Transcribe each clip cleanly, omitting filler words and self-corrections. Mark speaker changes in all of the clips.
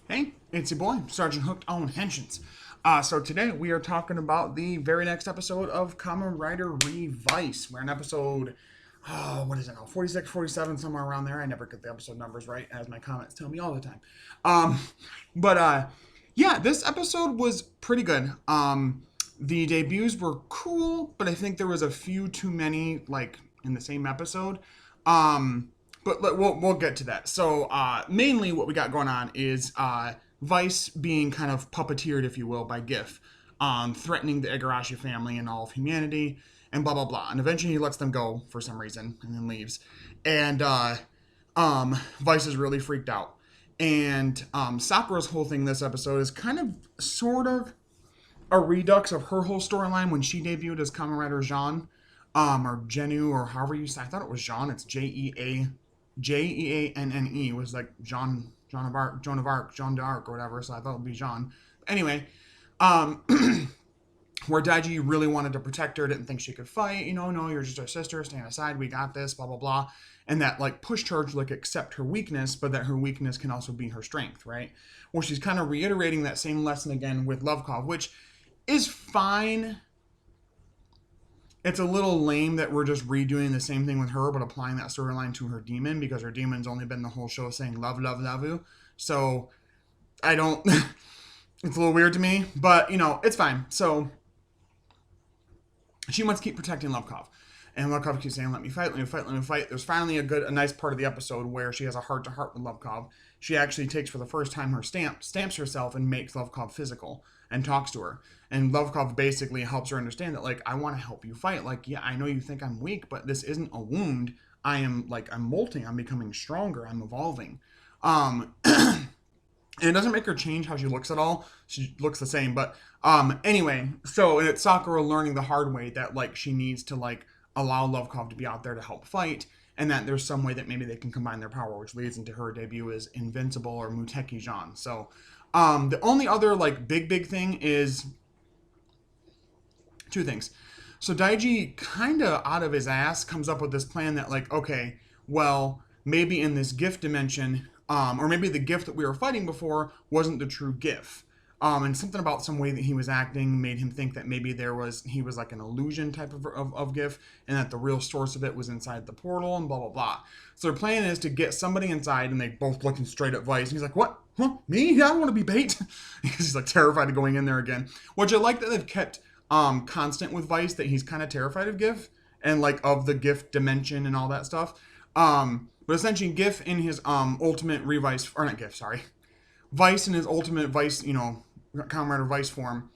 Speaker 1: Hey, it's your boy, Sergeant Hooked on Henshins. So today we are talking about the very next episode of Kamen Rider Revice. We're in episode, what is it now, 46, 47, somewhere around there. I never get the episode numbers right, as my comments tell me all the time. Um, but yeah, this episode was pretty good. The debuts were cool, but I think there was a few too many, like, in the same episode. Um, but we'll get to that. So mainly what we got going on is Vice being kind of puppeteered, if you will, by GIF, threatening the Igarashi family and all of humanity, and blah blah blah. And eventually he lets them go for some reason and then leaves. And Vice is really freaked out. And Sakura's whole thing this episode is kind of, sort of, a redux of her whole storyline when she debuted as Kamen Rider Jean, or Genu, or however you say. I thought it was Jean. It's Jeanne was like Joan of Arc, Jean d'Arc, or whatever. So I thought it would be Jean. Anyway, um, where Daiji really wanted to protect her, didn't think she could fight. No, you're just our sister. Stand aside. We got this. Blah blah blah. And that like pushed her to like accept her weakness, but that her weakness can also be her strength, right? Well, she's kind of reiterating that same lesson again with Lovekov, which is fine. It's a little lame that we're just redoing the same thing with her, but applying that storyline to her demon, because her demon's only been the whole show saying love, love, love you. So I don't. It's a little weird to me, but it's fine. So she wants to keep protecting Lovekov. And Lovekov keeps saying, let me fight, let me fight, let me fight. There's finally a nice part of the episode where she has a heart-to-heart with Lovekov. She actually takes for the first time her stamps herself and makes Lovekov physical and talks to her. And Lovekov basically helps her understand that, like, I want to help you fight. Like, yeah, I know you think I'm weak, but this isn't a wound. I'm molting. I'm becoming stronger. I'm evolving. And it doesn't make her change how she looks at all. She looks the same. But anyway, so it's Sakura learning the hard way that, like, she needs to, like, allow Lovekov to be out there to help fight, and that there's some way that maybe they can combine their power, which leads into her debut as Invincible or Muteki Jean. So the only other like big thing is two things. So Daiji kind of out of his ass comes up with this plan that, like, okay, well, maybe in this gift dimension, or maybe the gift that we were fighting before wasn't the true gift. And something about some way that he was acting made him think that maybe he was like an illusion type of gift, and that the real source of it was inside the portal, and blah blah blah. So their plan is to get somebody inside, and they both looking straight at Vice. And he's like, "What? Huh? Me? Yeah, I don't want to be bait." Because he's like terrified of going in there again. Which I like that they've kept constant with Vice, that he's kind of terrified of GIF and like of the gift dimension and all that stuff. But essentially, GIF in his ultimate Revice, or not GIF, sorry, Vice in his ultimate Vice, Kamen Rider Vice form,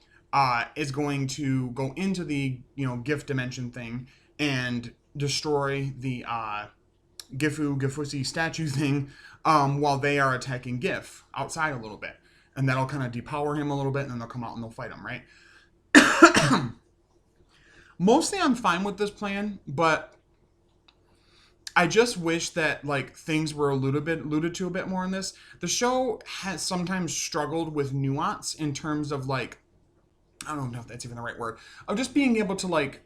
Speaker 1: is going to go into the gift dimension thing and destroy the Gifusi statue thing, while they are attacking GIF outside a little bit, and that'll kind of depower him a little bit, and then they'll come out and they'll fight him, right? Mostly I'm fine with this plan, but I just wish that like things were alluded to a bit more in this. The show has sometimes struggled with nuance in terms of like, I don't know if that's even the right word, of just being able to like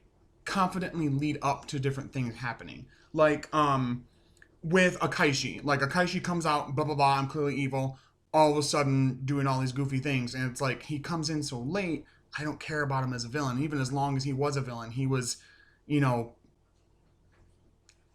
Speaker 1: confidently lead up to different things happening. Like with Akaishi. Like Akaishi comes out, blah blah blah, I'm clearly evil, all of a sudden doing all these goofy things, and it's like he comes in so late, I don't care about him as a villain. Even as long as he was a villain, he was, you know,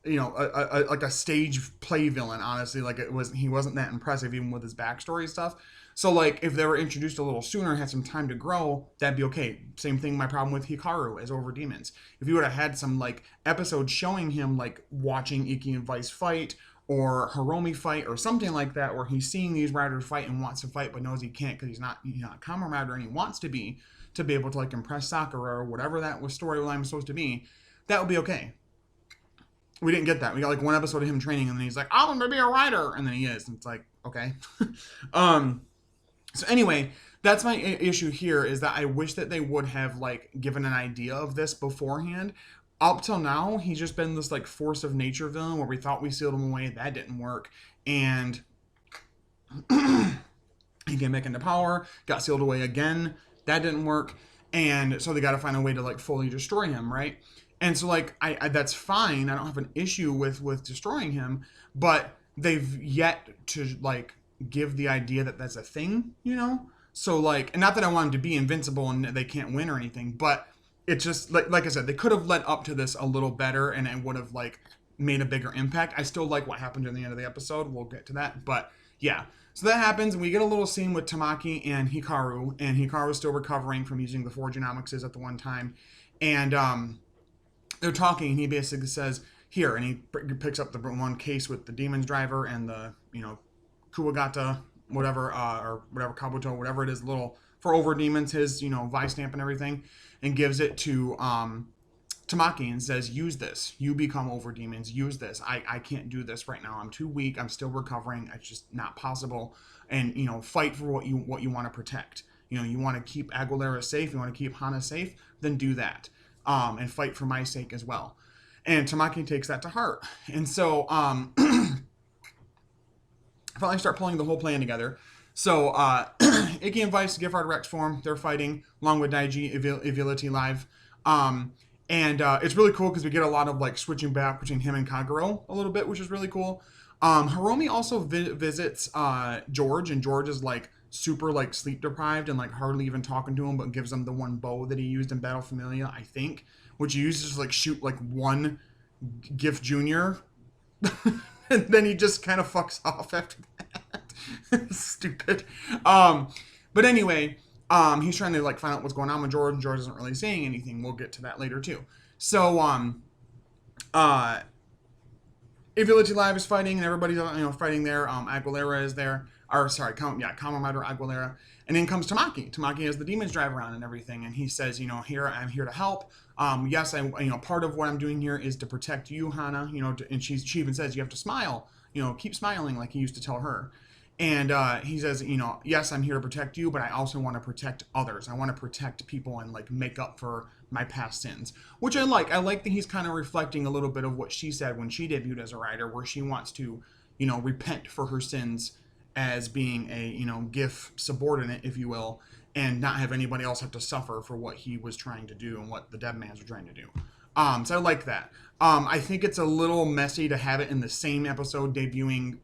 Speaker 1: like a stage play villain. Honestly, like he wasn't that impressive even with his backstory stuff. So like if they were introduced a little sooner, had some time to grow, that'd be okay. Same thing. My problem with Hikaru as Over Demons. If you would have had some like episodes showing him like watching Iki and Vice fight, or Hiromi fight, or something like that, where he's seeing these riders fight and wants to fight but knows he can't because he's not a Kamen Rider, and he wants to be able to like impress Sakura or whatever that was storyline was supposed to be, that would be okay. We didn't get that. We got like one episode of him training, and then he's like, "I'm gonna be a writer," and then he is, and it's like, okay. So anyway, that's my issue here, is that I wish that they would have like given an idea of this beforehand. Up till now, he's just been this like force of nature villain where we thought we sealed him away. That didn't work, and he came back into power, got sealed away again. That didn't work, and so they got to find a way to like fully destroy him, right? And so like I that's fine. I don't have an issue with destroying him, but they've yet to like give the idea that that's a thing, you know? So like, and not that I want them to be invincible and they can't win or anything, but it's just like I said, they could have led up to this a little better, and it would have like made a bigger impact. I still like what happened at the end of the episode. We'll get to that, but yeah. So that happens, and we get a little scene with Tamaki and Hikaru is still recovering from using the 4 genomics at the one time, and they're talking, and he basically says, "Here," and he picks up the one case with the demon's driver and the Kuwagata, whatever, or whatever, Kabuto, whatever it is, little for over demons, his vice stamp and everything, and gives it to Tamaki and says, "Use this. You become over demons. Use this. I can't do this right now. I'm too weak. I'm still recovering. It's just not possible. And fight for what you want to protect. You want to keep Aguilera safe. You want to keep Hana safe. Then do that. And fight for my sake as well." And Tamaki takes that to heart. And so finally start pulling the whole plan together. So Ikki and Vice, Giffard Rex form. They're fighting along with Daiji, Evility Live. And it's really cool because we get a lot of like switching back between him and Kagero a little bit, which is really cool. Hiromi also visits George, and George is like super like sleep deprived and like hardly even talking to him, but gives him the one bow that he used in Battle Familia, I think, which he uses to like shoot like one Gift Junior. And then he just kind of fucks off after that. Stupid. But anyway, he's trying to like find out what's going on with George, and George isn't really saying anything. We'll get to that later too. So Ability Live is fighting, and everybody's fighting there. Aguilera is there. Kamen Rider Aguilera. And in comes Tamaki. Tamaki has the demons drive around and everything, and he says, "Here, I'm here to help. Yes, part of what I'm doing here is to protect you, Hana. And she even says you have to smile. Keep smiling," like he used to tell her. And he says, "Yes, I'm here to protect you, but I also want to protect others. I want to protect people and like make up for my past sins," which I like. I like that he's kind of reflecting a little bit of what she said when she debuted as a writer, where she wants to, repent for her sins as being a, GIF subordinate, if you will, and not have anybody else have to suffer for what he was trying to do and what the Deadmans were trying to do. So I like that. I think it's a little messy to have it in the same episode debuting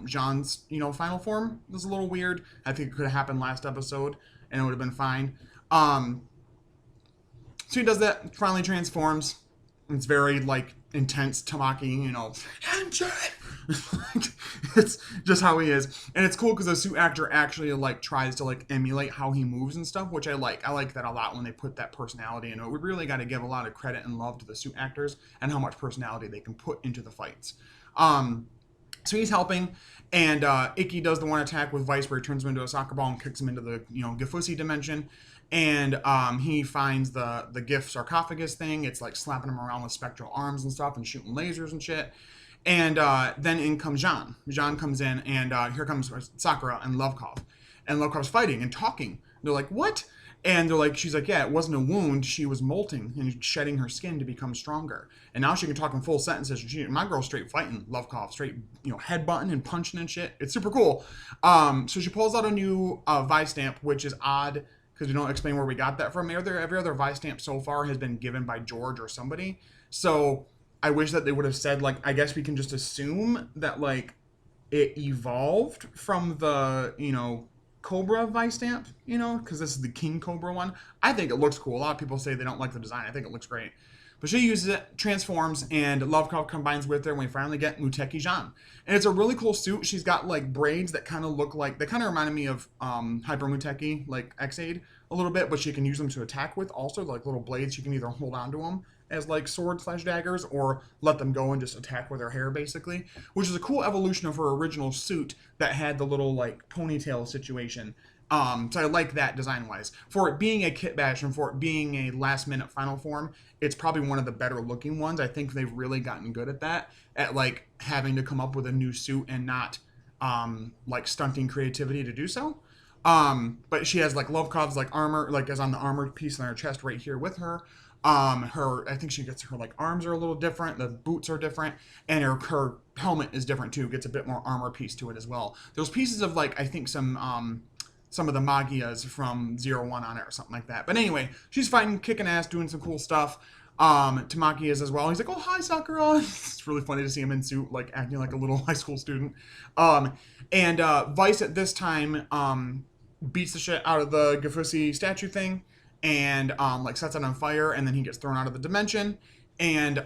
Speaker 1: Jean's, final form. It was a little weird. I think it could have happened last episode and it would have been fine. So he does that, finally transforms. It's very, like, intense Tamaki, enjoy. It's just how he is. And it's cool because the suit actor actually, like, tries to, like, emulate how he moves and stuff, which I like. I like that a lot when they put that personality in it. We really got to give a lot of credit and love to the suit actors and how much personality they can put into the fights. So he's helping, and Ikki does the one attack with Vice where he turns him into a soccer ball and kicks him into the, Gifusi dimension. And he finds the GIF sarcophagus thing. It's like slapping him around with spectral arms and stuff and shooting lasers and shit. And then in comes Jean. Jean comes in, and here comes Sakura and Lovekov. And Lovekov's fighting and talking. They're like, "What?" And they're like, she's like, "Yeah, it wasn't a wound. She was molting and shedding her skin to become stronger. And now she can talk in full sentences. My girl's straight fighting Lovekov, straight, headbutting and punching and shit. It's super cool." So she pulls out a new Vice stamp, which is odd because we don't explain where we got that from. Every other Vice stamp so far has been given by George or somebody. So I wish that they would have said, like, I guess we can just assume that, like, it evolved from the, Cobra Vice stamp, because this is the King Cobra one. I think it looks cool. A lot of people say they don't like the design. I think it looks great. But she uses it, transforms, and Lovecraft combines with her, and we finally get Muteki Jean. And it's a really cool suit. She's got, like, braids that kind of look like, they kind of reminded me of Hyper Muteki, like X-Aid, a little bit, but she can use them to attack with also, like little blades. She can either hold on to them as, like, sword/daggers, or let them go and just attack with her hair, basically. Which is a cool evolution of her original suit that had the little, like, ponytail situation. So I like that design-wise. For it being a kit bash and for it being a last-minute final form, it's probably one of the better-looking ones. I think they've really gotten good at that, at, like, having to come up with a new suit and not, like, stunting creativity to do so. But she has, like, Lovekov's, like, armor, like, is on the armored piece on her chest right here with her. I think she gets her, like, arms are a little different, the boots are different, and her helmet is different, too. Gets a bit more armor piece to it as well. There's pieces of, like, I think some of the Magias from 01 on it or something like that. But anyway, she's fighting, kicking ass, doing some cool stuff. Tamaki is as well. He's like, "Oh, hi, Sakura." It's really funny to see him in suit, like acting like a little high school student. Um, and Vice at this time beats the shit out of the Gafusi statue thing, and like sets it on fire, and then he gets thrown out of the dimension. And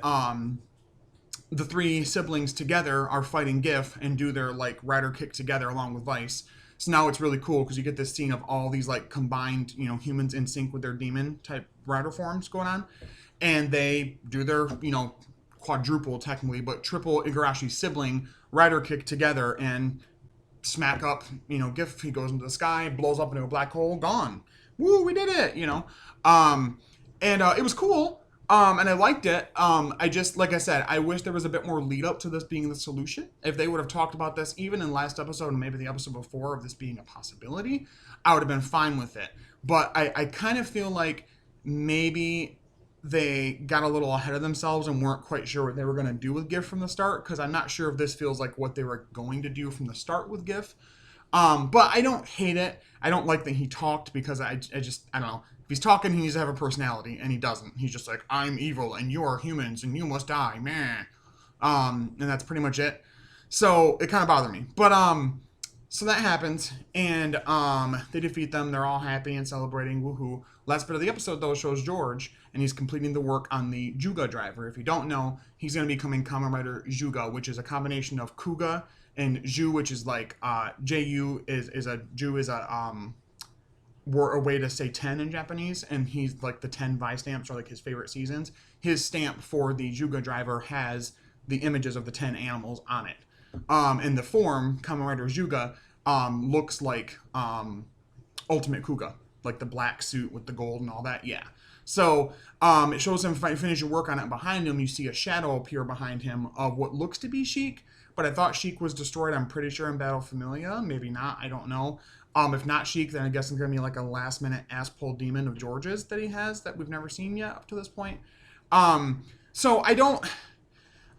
Speaker 1: the three siblings together are fighting Gif and do their like rider kick together along with Vice. So now it's really cool because you get this scene of all these like combined, humans in sync with their demon type rider forms going on, and they do their, quadruple technically, but triple Igarashi sibling rider kick together and smack up, Gif. He goes into the sky, blows up into a black hole, gone. Woo, we did it. Um, and it was cool. And I liked it. I just, like I said, I wish there was a bit more lead up to this being the solution. If they would have talked about this even in last episode and maybe the episode before of this being a possibility, I would have been fine with it. But I kind of feel like maybe they got a little ahead of themselves and weren't quite sure what they were going to do with GIF from the start, because I'm not sure if this feels like what they were going to do from the start with GIF. But I don't hate it. I don't like that he talked, because I don't know. If he's talking, he needs to have a personality, and he doesn't. He's just like, "I'm evil, and you are humans, and you must die, meh." And that's pretty much it. So it kind of bothered me. But so that happens, and they defeat them. They're all happy and celebrating, woohoo. Last bit of the episode, though, shows George, and he's completing the work on the Juga driver. If you don't know, he's going to be becoming Kamen Rider Juga, which is a combination of Kuga and Ju, which is like Ju is a Ju is a way to say 10 in Japanese, and he's like the 10 Vi stamps are like his favorite seasons. His stamp for the Juga driver has the images of the 10 animals on it. And the form, Kamen Rider Juga, looks like Ultimate Kuga, like the black suit with the gold and all that. Yeah. So it shows him finishing work on it. Behind him, you see a shadow appear behind him of what looks to be Sheik, but I thought Sheik was destroyed, I'm pretty sure, in Battle Familia. Maybe not, I don't know. If not Sheik, then I guess it's going to be like a last-minute ass-pull demon of George's that he has that we've never seen yet up to this point. So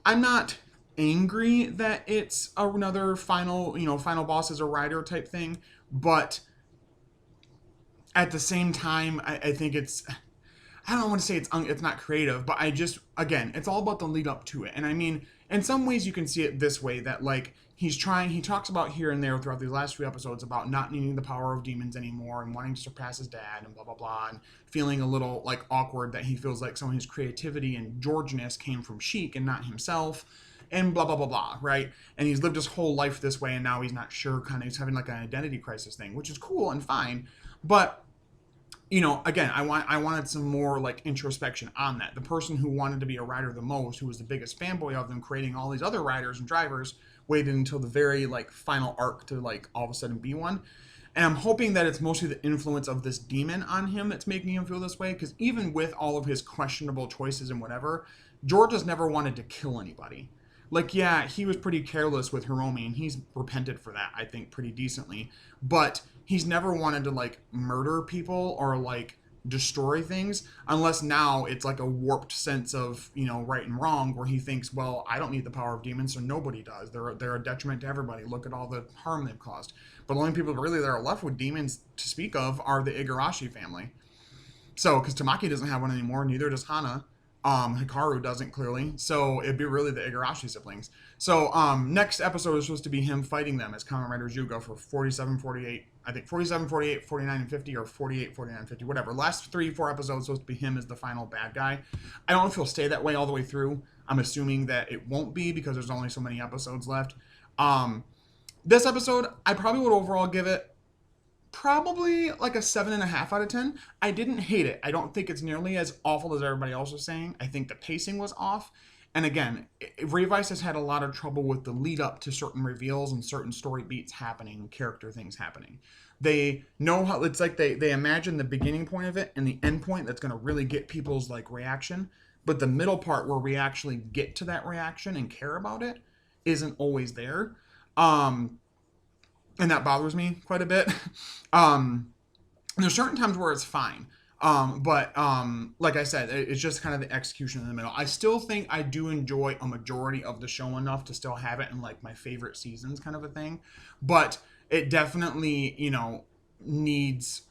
Speaker 1: I'm not angry that it's another final boss as a rider type thing, but at the same time, I think I don't want to say it's not creative, but again, it's all about the lead up to it. And I mean, in some ways you can see it this way, that like he talks about here and there throughout these last few episodes about not needing the power of demons anymore and wanting to surpass his dad and blah, blah, blah, and feeling a little like awkward that he feels like some of his creativity and Georgeness came from Sheik and not himself, and blah, blah, blah, blah, right? And he's lived his whole life this way, and now he's not sure, he's having like an identity crisis thing, which is cool and fine, but again, I wanted some more like introspection on that. The person who wanted to be a rider the most, who was the biggest fanboy of them, creating all these other riders and drivers, waited until the very like final arc to like all of a sudden be one. And I'm hoping that it's mostly the influence of this demon on him that's making him feel this way, because even with all of his questionable choices and whatever, George has never wanted to kill anybody. Like, yeah, he was pretty careless with Hiromi, and he's repented for that, I think, pretty decently. But he's never wanted to, like, murder people or, like, destroy things, unless now it's, like, a warped sense of, right and wrong, where he thinks, well, I don't need the power of demons, so nobody does. They're a detriment to everybody. Look at all the harm they've caused. But the only people really that are left with demons to speak of are the Igarashi family. So, because Tamaki doesn't have one anymore, neither does Hana. Hikaru doesn't, clearly. So it'd be really the Igarashi siblings. So next episode is supposed to be him fighting them as Kamen Rider Juga for 47, 48, I think 47, 48, 49, and 50, or 48, 49, 50, whatever. Last 3-4 episodes supposed to be him as the final bad guy. I don't know if he'll stay that way all the way through. I'm assuming that it won't be, because there's only so many episodes left. This episode, I probably would overall give it probably like a 7.5 out of 10. I didn't hate it. I don't think it's nearly as awful as everybody else was saying. I think the pacing was off. And again, Revice has had a lot of trouble with the lead up to certain reveals and certain story beats happening, character things happening. They know how, it's like they imagine the beginning point of it and the end point that's going to really get people's like reaction. But the middle part where we actually get to that reaction and care about it isn't always there. And that bothers me quite a bit. There's certain times where it's fine. But like I said, it's just kind of the execution in the middle. I still think I do enjoy a majority of the show enough to still have it in like my favorite seasons kind of a thing. But it definitely, needs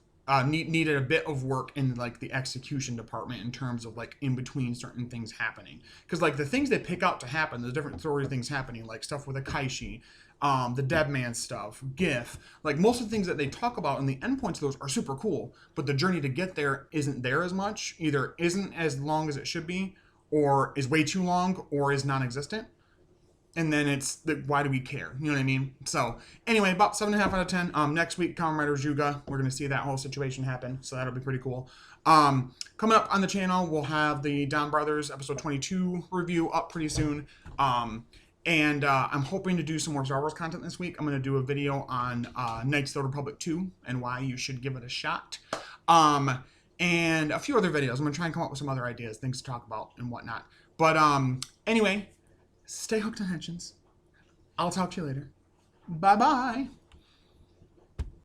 Speaker 1: needed a bit of work in like the execution department in terms of like in between certain things happening. Because like the things they pick out to happen, the different story things happening, like stuff with Akaishi, the Dead Man stuff, GIF, like most of the things that they talk about and the endpoints of those are super cool, but the journey to get there isn't there as much. Either isn't as long as it should be, or is way too long, or is non-existent. And then it's the, why do we care? You know what I mean? So anyway, about 7.5 out of 10. Next week, Kamen Rider Juga, we're gonna see that whole situation happen, so that'll be pretty cool. Coming up on the channel, we'll have the Down Brothers episode 22 review up pretty soon. And I'm hoping to do some more Star Wars content this week. I'm going to do a video on Knights of the Republic 2 and why you should give it a shot. And a few other videos. I'm going to try and come up with some other ideas, things to talk about and whatnot. But anyway, stay hooked on Henshin's. I'll talk to you later. Bye-bye.